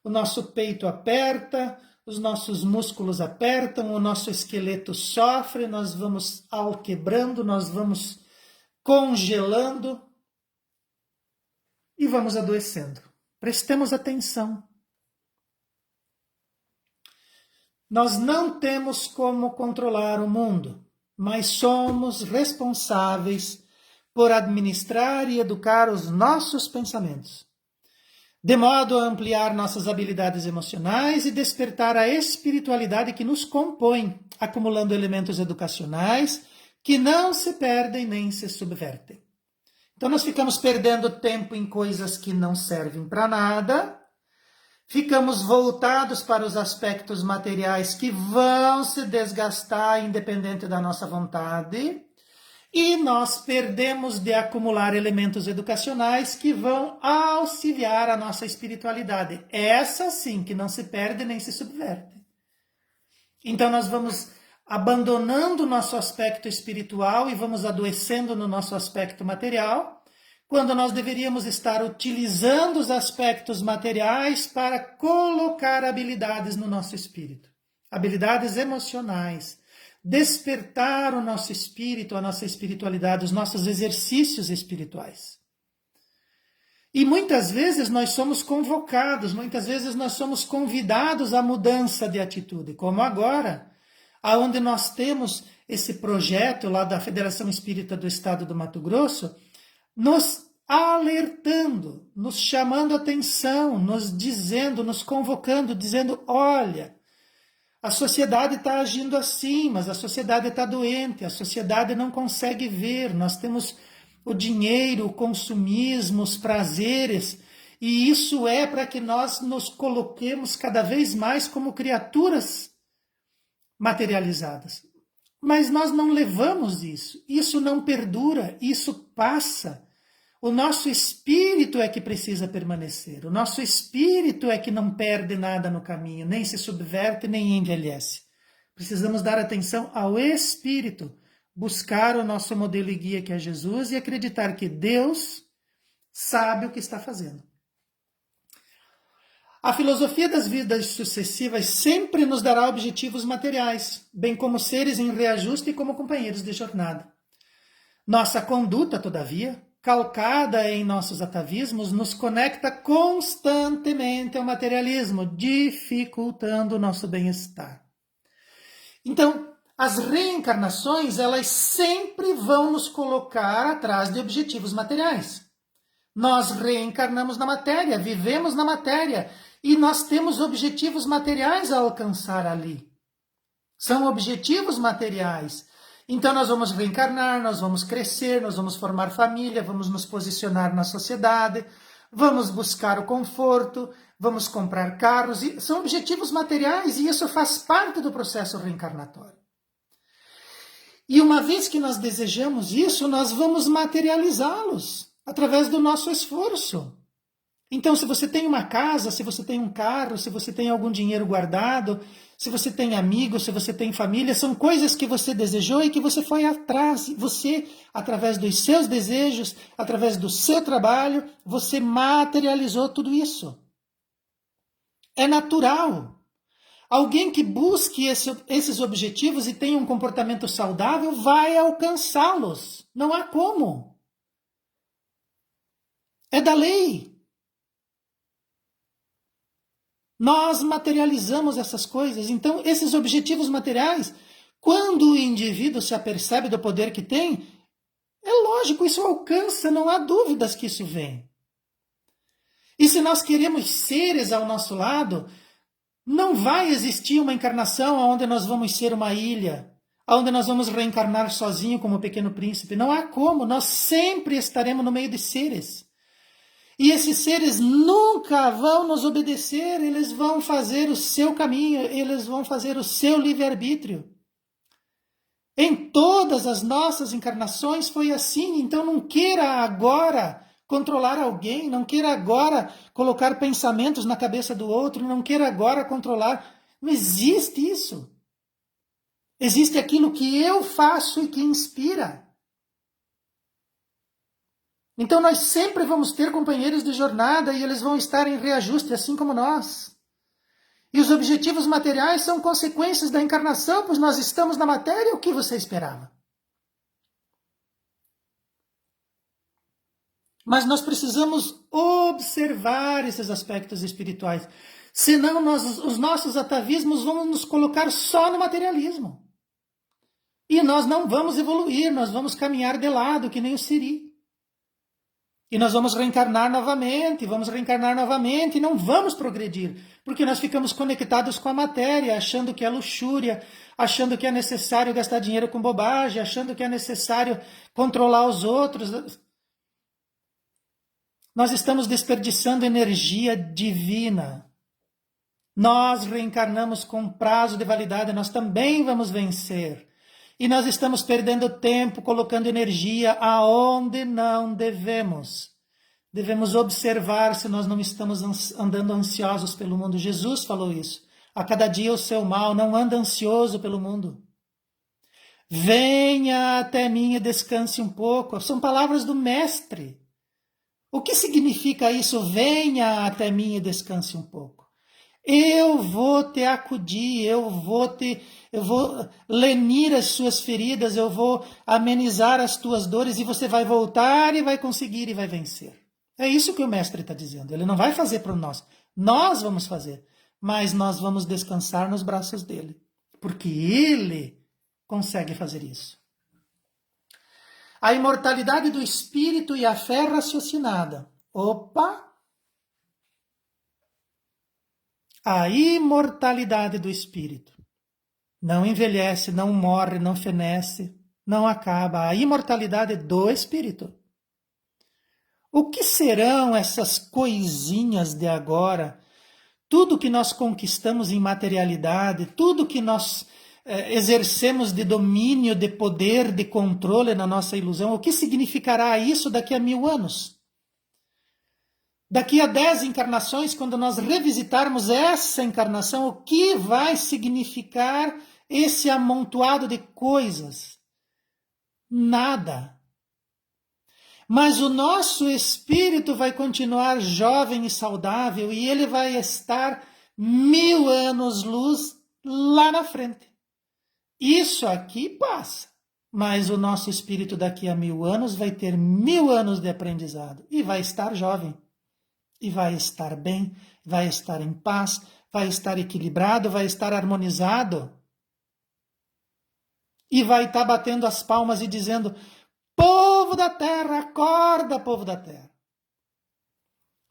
o nosso peito aperta, os nossos músculos apertam, o nosso esqueleto sofre, nós vamos alquebrando, nós vamos congelando e vamos adoecendo. Prestemos atenção. Nós não temos como controlar o mundo, mas somos responsáveis por administrar e educar os nossos pensamentos, de modo a ampliar nossas habilidades emocionais e despertar a espiritualidade que nos compõe, acumulando elementos educacionais que não se perdem nem se subvertem. Então nós ficamos perdendo tempo em coisas que não servem para nada, ficamos voltados para os aspectos materiais que vão se desgastar independente da nossa vontade, e nós perdemos de acumular elementos educacionais que vão auxiliar a nossa espiritualidade. Essa sim que não se perde nem se subverte. Então nós vamos abandonando o nosso aspecto espiritual e vamos adoecendo no nosso aspecto material, quando nós deveríamos estar utilizando os aspectos materiais para colocar habilidades no nosso espírito. Habilidades emocionais. Despertar o nosso espírito, a nossa espiritualidade, os nossos exercícios espirituais. E muitas vezes nós somos convocados, muitas vezes nós somos convidados à mudança de atitude, como agora, aonde nós temos esse projeto lá da Federação Espírita do Estado do Mato Grosso, nos alertando, nos chamando a atenção, nos dizendo, nos convocando, dizendo, olha, a sociedade está agindo assim, mas a sociedade está doente, a sociedade não consegue ver, nós temos o dinheiro, o consumismo, os prazeres, e isso é para que nós nos coloquemos cada vez mais como criaturas materializadas. Mas nós não levamos isso não perdura, isso passa. O nosso espírito é que precisa permanecer. O nosso espírito é que não perde nada no caminho, nem se subverte, nem envelhece. Precisamos dar atenção ao espírito, buscar o nosso modelo e guia que é Jesus e acreditar que Deus sabe o que está fazendo. A filosofia das vidas sucessivas sempre nos dará objetivos materiais, bem como seres em reajuste e como companheiros de jornada. Nossa conduta, todavia, calcada em nossos atavismos, nos conecta constantemente ao materialismo, dificultando o nosso bem-estar. Então, as reencarnações, elas sempre vão nos colocar atrás de objetivos materiais. Nós reencarnamos na matéria, vivemos na matéria, e nós temos objetivos materiais a alcançar ali. São objetivos materiais. Então nós vamos reencarnar, nós vamos crescer, nós vamos formar família, vamos nos posicionar na sociedade, vamos buscar o conforto, vamos comprar carros. São objetivos materiais e isso faz parte do processo reencarnatório. E uma vez que nós desejamos isso, nós vamos materializá-los através do nosso esforço. Então, se você tem uma casa, se você tem um carro, se você tem algum dinheiro guardado, se você tem amigos, se você tem família, são coisas que você desejou e que você foi atrás. Você, através dos seus desejos, através do seu trabalho, você materializou tudo isso. É natural. Alguém que busque esses objetivos e tenha um comportamento saudável vai alcançá-los. Não há como. É da lei. Nós materializamos essas coisas. Então, esses objetivos materiais, quando o indivíduo se apercebe do poder que tem, é lógico, isso alcança, não há dúvidas que isso vem. E se nós queremos seres ao nosso lado, não vai existir uma encarnação onde nós vamos ser uma ilha, onde nós vamos reencarnar sozinho como o Pequeno Príncipe. Não há como, nós sempre estaremos no meio de seres. E esses seres nunca vão nos obedecer, eles vão fazer o seu caminho, eles vão fazer o seu livre-arbítrio. Em todas as nossas encarnações foi assim, então não queira agora controlar alguém, não queira agora colocar pensamentos na cabeça do outro, não queira agora controlar. Não existe isso. Existe aquilo que eu faço e que inspira. Então nós sempre vamos ter companheiros de jornada e eles vão estar em reajuste, assim como nós. E os objetivos materiais são consequências da encarnação, pois nós estamos na matéria. O que você esperava? Mas nós precisamos observar esses aspectos espirituais. Senão os nossos atavismos vão nos colocar só no materialismo. E nós não vamos evoluir, nós vamos caminhar de lado, que nem o siri. E nós vamos reencarnar novamente e não vamos progredir, porque nós ficamos conectados com a matéria, achando que é luxúria, achando que é necessário gastar dinheiro com bobagem, achando que é necessário controlar os outros. Nós estamos desperdiçando energia divina. Nós reencarnamos com prazo de validade, nós também vamos vencer. E nós estamos perdendo tempo colocando energia aonde não devemos. Devemos observar se nós não estamos andando ansiosos pelo mundo. Jesus falou isso. A cada dia o seu mal, não anda ansioso pelo mundo. Venha até mim e descanse um pouco. São palavras do Mestre. O que significa isso? Venha até mim e descanse um pouco. Eu vou te acudir, eu vou lenir as suas feridas, eu vou amenizar as tuas dores e você vai voltar e vai conseguir e vai vencer. É isso que o Mestre está dizendo. Ele não vai fazer para nós vamos fazer, mas nós vamos descansar nos braços dele, porque ele consegue fazer isso. A imortalidade do espírito e a fé raciocinada. Opa! A imortalidade do espírito. Não envelhece, não morre, não fenece, não acaba. A imortalidade do espírito. O que serão essas coisinhas de agora? Tudo que nós conquistamos em materialidade, tudo que nós exercemos de domínio, de poder, de controle na nossa ilusão, o que significará isso daqui a 1000 anos? Daqui a 10 encarnações, quando nós revisitarmos essa encarnação, o que vai significar esse amontoado de coisas? Nada. Mas o nosso espírito vai continuar jovem e saudável e ele vai estar 1000 anos-luz lá na frente. Isso aqui passa, mas o nosso espírito daqui a 1000 anos vai ter 1000 anos de aprendizado e vai estar jovem, e vai estar bem, vai estar em paz, vai estar equilibrado, vai estar harmonizado e vai estar batendo as palmas e dizendo: povo da terra, acorda, povo da terra.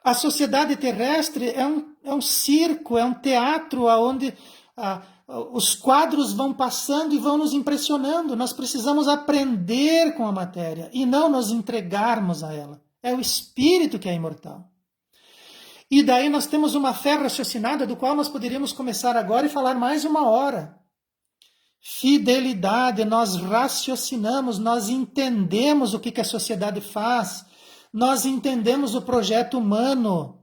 A sociedade terrestre é um circo, é um teatro onde os quadros vão passando e vão nos impressionando. Nós precisamos aprender com a matéria e não nos entregarmos a ela. É o espírito que é imortal. E daí nós temos uma fé raciocinada do qual nós poderíamos começar agora e falar mais 1 hora. Fidelidade, nós raciocinamos, nós entendemos o que a sociedade faz, nós entendemos o projeto humano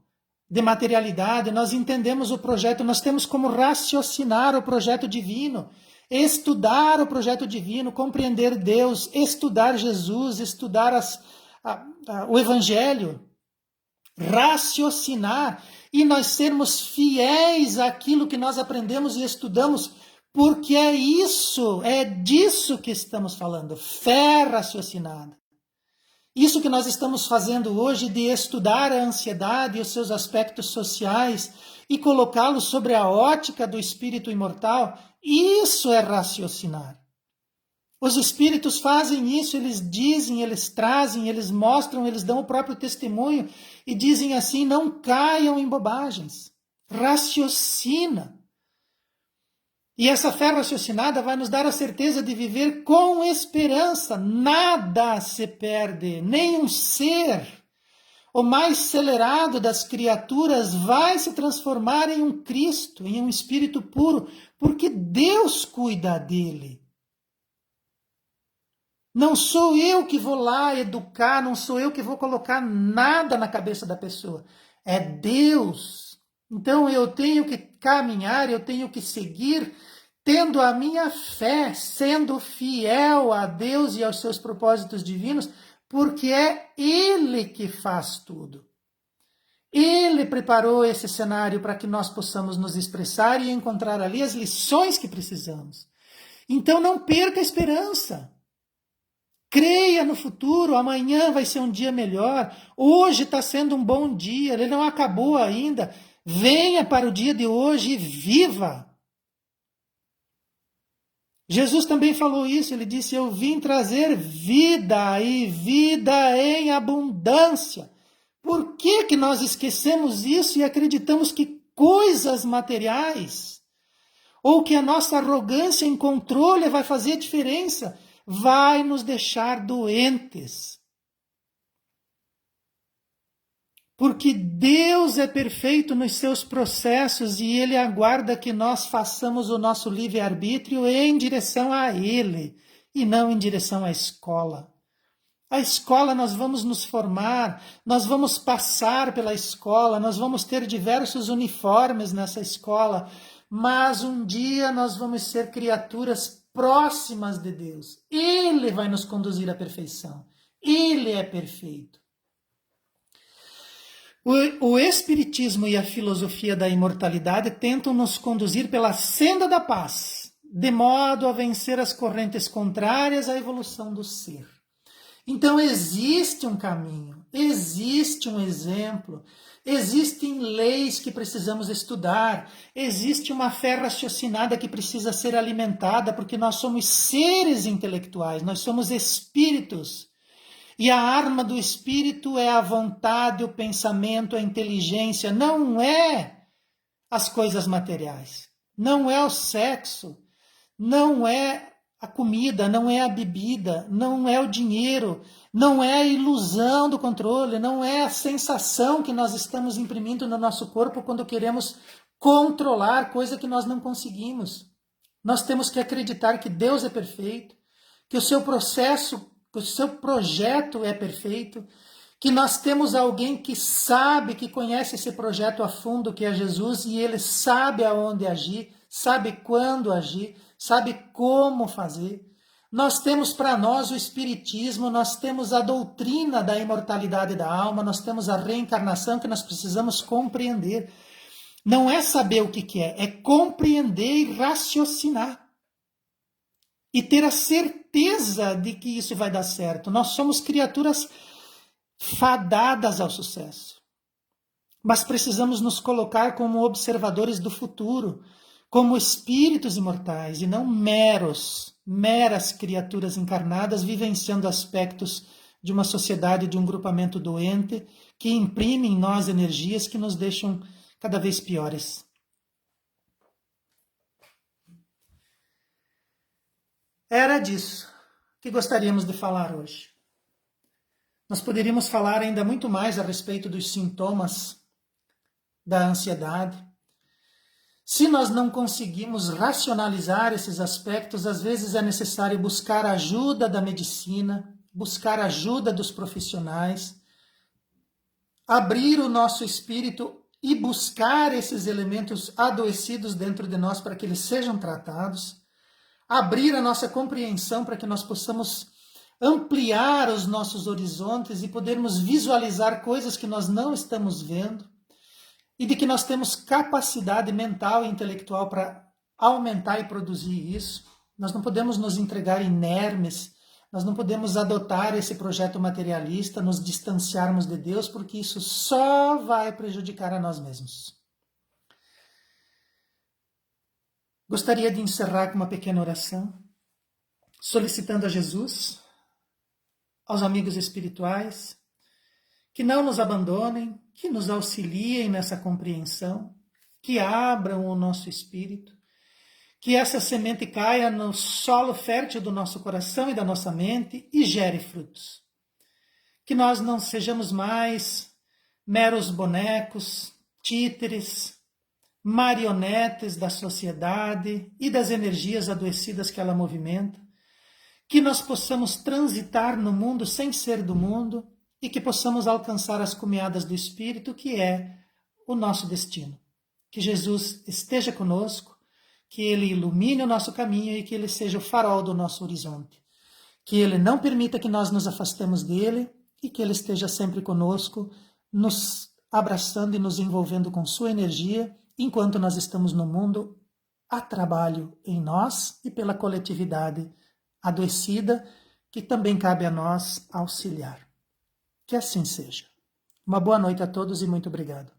de materialidade, nós entendemos o projeto, nós temos como raciocinar o projeto divino, estudar o projeto divino, compreender Deus, estudar Jesus, estudar o Evangelho, raciocinar e nós sermos fiéis àquilo que nós aprendemos e estudamos, porque é disso que estamos falando, fé raciocinada. Isso que nós estamos fazendo hoje de estudar a ansiedade e os seus aspectos sociais e colocá-los sobre a ótica do espírito imortal, isso é raciocinar. Os espíritos fazem isso, eles dizem, eles trazem, eles mostram, eles dão o próprio testemunho e dizem assim: não caiam em bobagens, raciocina. E essa fé raciocinada vai nos dar a certeza de viver com esperança. Nada se perde, nenhum ser, o mais acelerado das criaturas, vai se transformar em um Cristo, em um espírito puro, porque Deus cuida dele. Não sou eu que vou lá educar, não sou eu que vou colocar nada na cabeça da pessoa. É Deus. Então eu tenho que caminhar, eu tenho que seguir tendo a minha fé, sendo fiel a Deus e aos seus propósitos divinos, porque é Ele que faz tudo. Ele preparou esse cenário para que nós possamos nos expressar e encontrar ali as lições que precisamos. Então não perca a esperança. Creia no futuro, amanhã vai ser um dia melhor, hoje está sendo um bom dia, ele não acabou ainda. Venha para o dia de hoje e viva. Jesus também falou isso, ele disse: eu vim trazer vida e vida em abundância. Por que nós esquecemos isso e acreditamos que coisas materiais ou que a nossa arrogância em controle vai fazer diferença? Vai nos deixar doentes. Porque Deus é perfeito nos seus processos e Ele aguarda que nós façamos o nosso livre-arbítrio em direção a Ele e não em direção à escola. A escola nós vamos nos formar, nós vamos passar pela escola, nós vamos ter diversos uniformes nessa escola, mas um dia nós vamos ser criaturas próximas de Deus. Ele vai nos conduzir à perfeição. Ele é perfeito. O Espiritismo e a filosofia da imortalidade tentam nos conduzir pela senda da paz, de modo a vencer as correntes contrárias à evolução do ser. Então existe um caminho, existe um exemplo, existem leis que precisamos estudar, existe uma fé raciocinada que precisa ser alimentada, porque nós somos seres intelectuais, nós somos espíritos. E a arma do espírito é a vontade, o pensamento, a inteligência, não é as coisas materiais, não é o sexo, não é a comida, não é a bebida, não é o dinheiro, não é a ilusão do controle, não é a sensação que nós estamos imprimindo no nosso corpo quando queremos controlar coisa que nós não conseguimos. Nós temos que acreditar que Deus é perfeito, que o seu processo, o seu projeto é perfeito, que nós temos alguém que sabe, que conhece esse projeto a fundo, que é Jesus, e ele sabe aonde agir, sabe quando agir, sabe como fazer. Nós temos para nós o Espiritismo, nós temos a doutrina da imortalidade da alma, nós temos a reencarnação que nós precisamos compreender. Não é saber o que é compreender e raciocinar. E ter a certeza de que isso vai dar certo. Nós somos criaturas fadadas ao sucesso. Mas precisamos nos colocar como observadores do futuro, como espíritos imortais e não meras criaturas encarnadas vivenciando aspectos de uma sociedade, de um grupamento doente que imprime em nós energias que nos deixam cada vez piores. Era disso que gostaríamos de falar hoje. Nós poderíamos falar ainda muito mais a respeito dos sintomas da ansiedade. Se nós não conseguimos racionalizar esses aspectos, às vezes é necessário buscar a ajuda da medicina, buscar a ajuda dos profissionais, abrir o nosso espírito e buscar esses elementos adoecidos dentro de nós para que eles sejam tratados, abrir a nossa compreensão para que nós possamos ampliar os nossos horizontes e podermos visualizar coisas que nós não estamos vendo, e de que nós temos capacidade mental e intelectual para aumentar e produzir isso. Nós não podemos nos entregar inermes, nós não podemos adotar esse projeto materialista, nos distanciarmos de Deus, porque isso só vai prejudicar a nós mesmos. Gostaria de encerrar com uma pequena oração, solicitando a Jesus, aos amigos espirituais, que não nos abandonem, que nos auxiliem nessa compreensão, que abram o nosso espírito, que essa semente caia no solo fértil do nosso coração e da nossa mente e gere frutos. Que nós não sejamos mais meros bonecos, títeres, marionetes da sociedade e das energias adoecidas que ela movimenta, que nós possamos transitar no mundo sem ser do mundo, e que possamos alcançar as cumeadas do Espírito, que é o nosso destino. Que Jesus esteja conosco, que Ele ilumine o nosso caminho e que Ele seja o farol do nosso horizonte. Que Ele não permita que nós nos afastemos dEle e que Ele esteja sempre conosco, nos abraçando e nos envolvendo com sua energia, enquanto nós estamos no mundo a trabalho em nós e pela coletividade adoecida, que também cabe a nós auxiliar. Que assim seja. Uma boa noite a todos e muito obrigado.